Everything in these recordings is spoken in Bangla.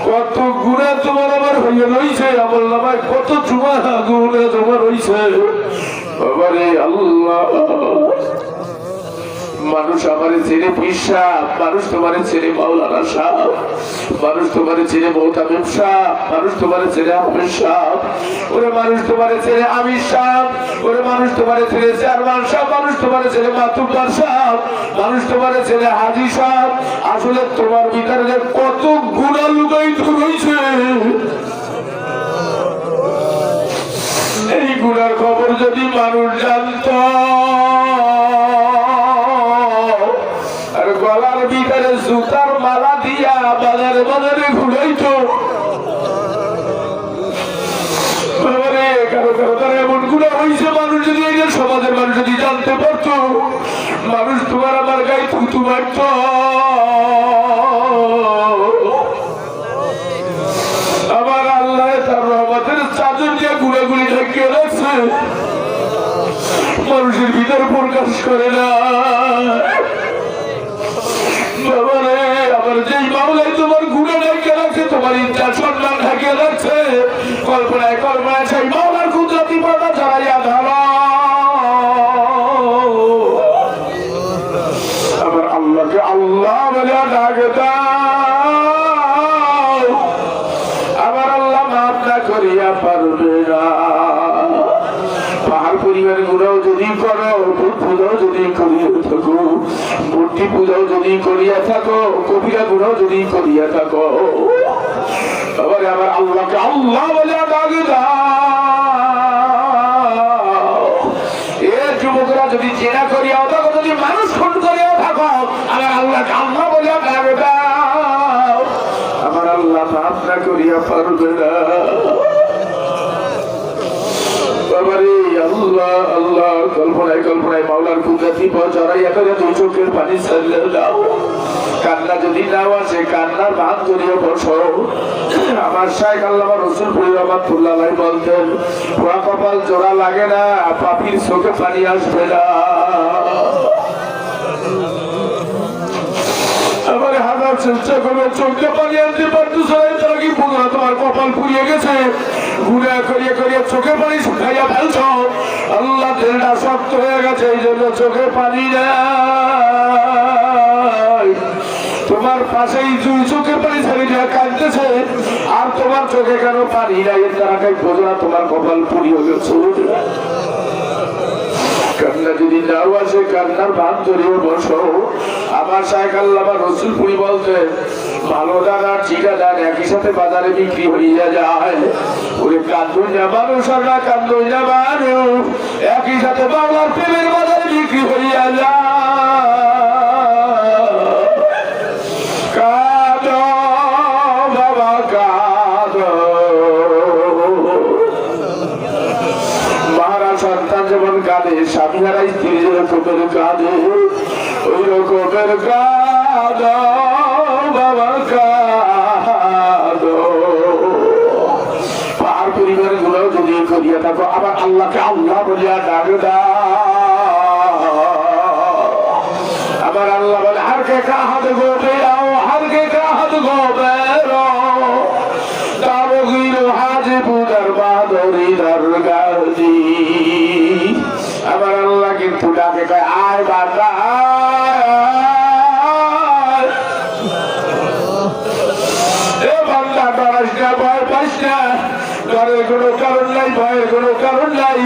কত গুণা তোমার আমার হয়ে রয়েছে, আমল নামায় কত জুমা গুণা তোমার রয়েছে। বাবারে আল্লাহ, মানুষ আমারে ছেড়ে পিসাব, মানুষ তোমারে ছেড়ে মাওলানা সাহেব, মানুষ তোমারে ছেড়ে মোহতামিম সাহেব, মানুষ তোমারে ছেড়ে আমির সাহেব, ওরে মানুষ তোমারে ছেড়ে আমির সাহেব, ওরে মানুষ তোমারে ছেড়ে চেয়ারম্যান সাহেব, মানুষ তোমারে ছেড়ে মাতুব্বার সাহেব, মানুষ তোমারে ছেড়ে হাজি সাহেব। আসলে তোমার ভিতরে কত গুণা লুকায়িত রয়েছে, এই গুণার খবর যদি মানুষ জানত, আর গলার ভিতরে জুতার মালা দিয়া বাজারে বাজারে ঘুরাইতো। কারো কারো তারা এমন গুণা হয়েছে, মানুষ যদি সমাজের মানুষ যদি জানতে পারতো, মানুষ তোমার আমার গায়ে থুতু মারত। আমার আল্লাহ তার রহমতের চাদর দিয়ে গুণাগুলি ঢেকে রাখছে, মানুষের ভিতর প্রকাশ করে না। বাবারে, আমার যেই মামলায় তোমার গুণা ঢেকে রাখছে, তোমার ইচ্ছা সম্মান ঢেকে রাখছে, কল্পনায় কল্পনায় সেই মামলার কুদরতি পর্দা ছড়াইয়া ধরো। আমার আল্লাহকে আল্লাহ বলে ডাক দাও, আমার আল্লাহ মাফ না করিয়া পারবে না। পাহাড় পরিবারের গুণাও যদি করো, পূজাও যদি করিয়া থাকো, মূর্তি পূজাও যদি করিয়া থাকো, কবিরা গুণাও যদি করিয়া থাকো, আবার আমার আল্লাহকে আল্লাহ বলে ডাক দাও। এ যুবকরা যদি জেনা করিয়াও থাকো, যদি মানুষ খুন করিয়াও থাকো, আমার আল্লাহকে আল্লাহ বলে ডাক দাও, আমার আল্লাহ মাফ না করিয়া পারবে না। আল্লাহ আল্লাহ, কল্পনায় কল্পনায় মাওলার কুদরতি পথ চড়াইয়া করে দুই চোখের পানি ছাড়লে দাও। কান্না যদি নাও আসে, কান্নার ভাত জড়িয়ে বসো। আমার শাইখ আল্লামা রসুলপুরি রহমাতুল্লাহ বলতেন, পোড়া কপাল জোড়া লাগে না, পাপির চোখে পানি আসবে না। আমার হাজার চেষ্টা করবে, চোখে পানি আনতে পারতো সবাই, তারা কি পুনরা তোমার কপাল পুড়িয়ে গেছে, গুণা করিয়ে করিয়ে চোখে পানি শুকাইয়া ফেলছ। আল্লাহ দিলটা শক্ত হয়ে গেছে, এই জন্য চোখে পানি নাই। তোমার পাশেই দুই চোখে পানি ছেড়ে দিয়ে কাঁদতেছে, আর তোমার চোখে কেন পানি নাই, এর দ্বারা কাই বোঝো না তোমার কপাল পুড়িয়ে গেছে। কান্না যদি নাও আসে, কান্নার ভাত জড়িয়ে বসো। আমার শাইখ আল্লামা রসুলপুরি বলতেন, ভালো দান আর চিটা দান একই সাথে বাজারে বিক্রি হইয়া যায়। ওরে কান্দুই না মানুষ আর না কান্দুই না মানুষ, একই সাথে বাংলার প্রেমের বাজারে বিক্রি হইয়া যায়। কাঁদো বাবা কাঁদো, মারা সন্তান যেমন কাঁদে, স্বামী হারা স্ত্রী যেরকমের কাঁদে, ওই রকমের কাঁদো বাবা কাঁদো। পাহাড় পরিবারের গুলোও যদি করিয়া থাকো, আবার আল্লাহকে আল্লাহ বলিয়া ডাক দাও। আমার আল্লাহ বলে, হারকে কাহাত গোবে আও, হারকে কাহাত গোবে রো, দাবগির হাজি পূজার বাদরি দরগাজি। আমার আল্লাহ কিন্তু ডাকে কয়, আয় বান্দা এ বান্দা, ডরাস না, ভয় পাইস না, ডরের কোনো কারণ নাই, ভয়ের কোনো কারণ নাই।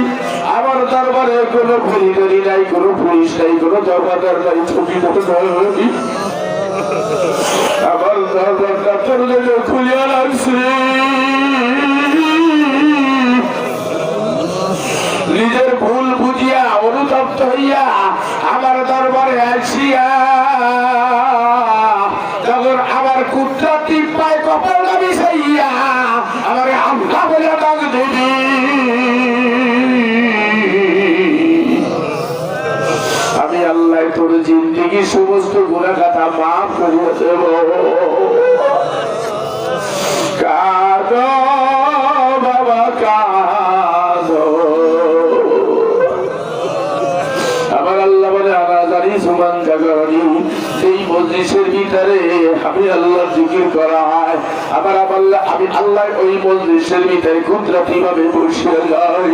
আমার দরবারে কোনো ফরিদারি নাই, কোনো পুলিশ নাই, কোনো জমাদার নাই, ছবি মতো নয়। আমার দরবারটা তোর জন্য খুলিয়া রাখছি। নিজের ভুল বুঝিয়া অনুতপ্ত হইয়া আমার দরবারে আসিয়া যখন আমার কুত্রা টিপায় কপালটা বিষাইয়া আমার আল্লাহ বলে ডাক দিবি, আমি আল্লাহ তোর জিন্দেগি সমস্ত গুনাহ খাতা মাফ করিয়া দেব। কাঁদো বাবা কাঁদো। আমার আল্লাহ বলে, আনা জানি সুমান জাগরণী, সেই মজলিসের ভিতরে ভিতরে আমি আল্লাহ জিকির করা হয়, আবার আমি আল্লাহ ওই মজলিসের ভিতরে কুদরতি ভাবে বসে যাই।